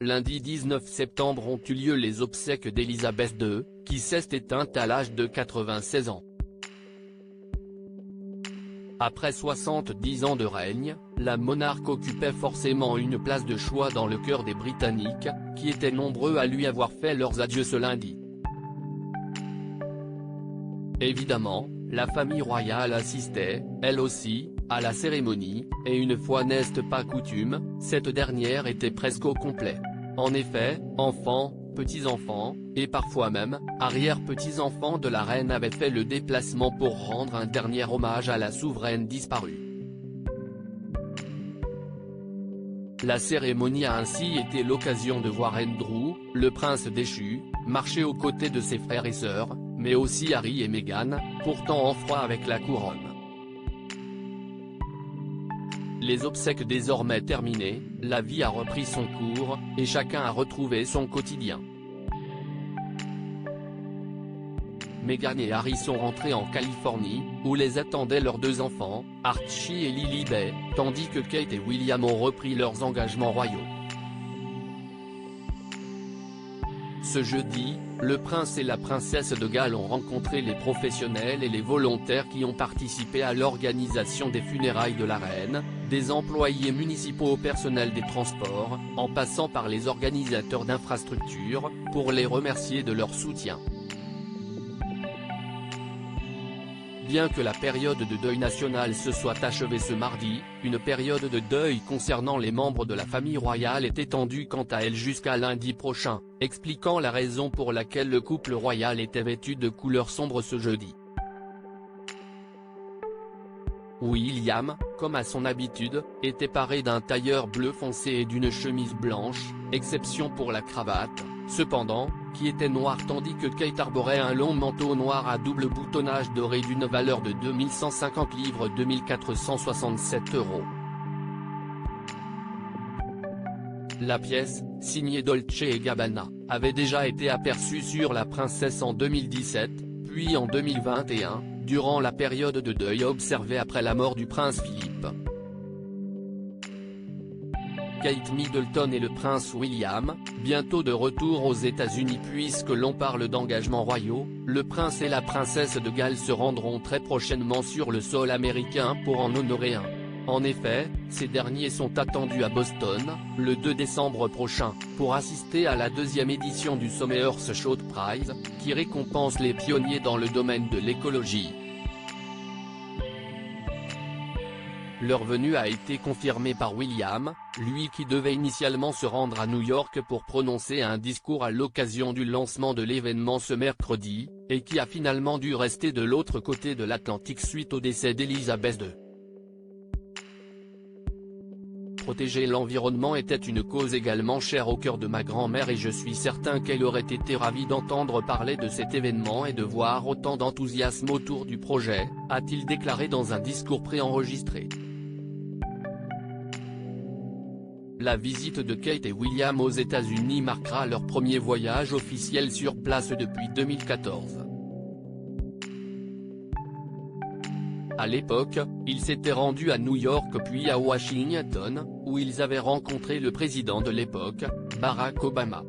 lundi 19 septembre ont eu lieu les obsèques d'Elisabeth II, qui s'est éteinte à l'âge de 96 ans. Après 70 ans de règne, la monarque occupait forcément une place de choix dans le cœur des Britanniques, qui étaient nombreux à lui avoir fait leurs adieux ce lundi. Évidemment, la famille royale assistait, elle aussi, à la cérémonie, et une fois n'est pas coutume, cette dernière était presque au complet. En effet, enfants, petits-enfants, et parfois même, arrière-petits-enfants de la reine avaient fait le déplacement pour rendre un dernier hommage à la souveraine disparue. La cérémonie a ainsi été l'occasion de voir Andrew, le prince déchu, marcher aux côtés de ses frères et sœurs, mais aussi Harry et Meghan, pourtant en froid avec la couronne. Les obsèques désormais terminées, la vie a repris son cours, et chacun a retrouvé son quotidien. Meghan et Harry sont rentrés en Californie, où les attendaient leurs deux enfants, Archie et Lily-Beth, tandis que Kate et William ont repris leurs engagements royaux. Ce jeudi, le prince et la princesse de Galles ont rencontré les professionnels et les volontaires qui ont participé à l'organisation des funérailles de la reine, des employés municipaux au personnel des transports, en passant par les organisateurs d'infrastructures, pour les remercier de leur soutien. Bien que la période de deuil national se soit achevée ce mardi, une période de deuil concernant les membres de la famille royale est étendue quant à elle jusqu'à lundi prochain, expliquant la raison pour laquelle le couple royal était vêtu de couleur sombre ce jeudi. William, comme à son habitude, était paré d'un tailleur bleu foncé et d'une chemise blanche, exception pour la cravate, cependant, qui était noire tandis que Kate arborait un long manteau noir à double boutonnage doré d'une valeur de 2150 livres 2467 €. La pièce, signée Dolce & Gabbana, avait déjà été aperçue sur la princesse en 2017, puis en 2021, durant la période de deuil observée après la mort du prince Philippe. Kate Middleton et le prince William, bientôt de retour aux États-Unis puisque l'on parle d'engagements royaux, le prince et la princesse de Galles se rendront très prochainement sur le sol américain pour en honorer un. En effet, ces derniers sont attendus à Boston, le 2 décembre prochain, pour assister à la deuxième édition du Sommet Earthshot Prize, qui récompense les pionniers dans le domaine de l'écologie. Leur venue a été confirmée par William, lui qui devait initialement se rendre à New York pour prononcer un discours à l'occasion du lancement de l'événement ce mercredi, et qui a finalement dû rester de l'autre côté de l'Atlantique suite au décès d'Elisabeth II. Protéger l'environnement était une cause également chère au cœur de ma grand-mère et je suis certain qu'elle aurait été ravie d'entendre parler de cet événement et de voir autant d'enthousiasme autour du projet, a-t-il déclaré dans un discours préenregistré. La visite de Kate et William aux États-Unis marquera leur premier voyage officiel sur place depuis 2014. À l'époque, ils s'étaient rendus à New York puis à Washington, où ils avaient rencontré le président de l'époque, Barack Obama.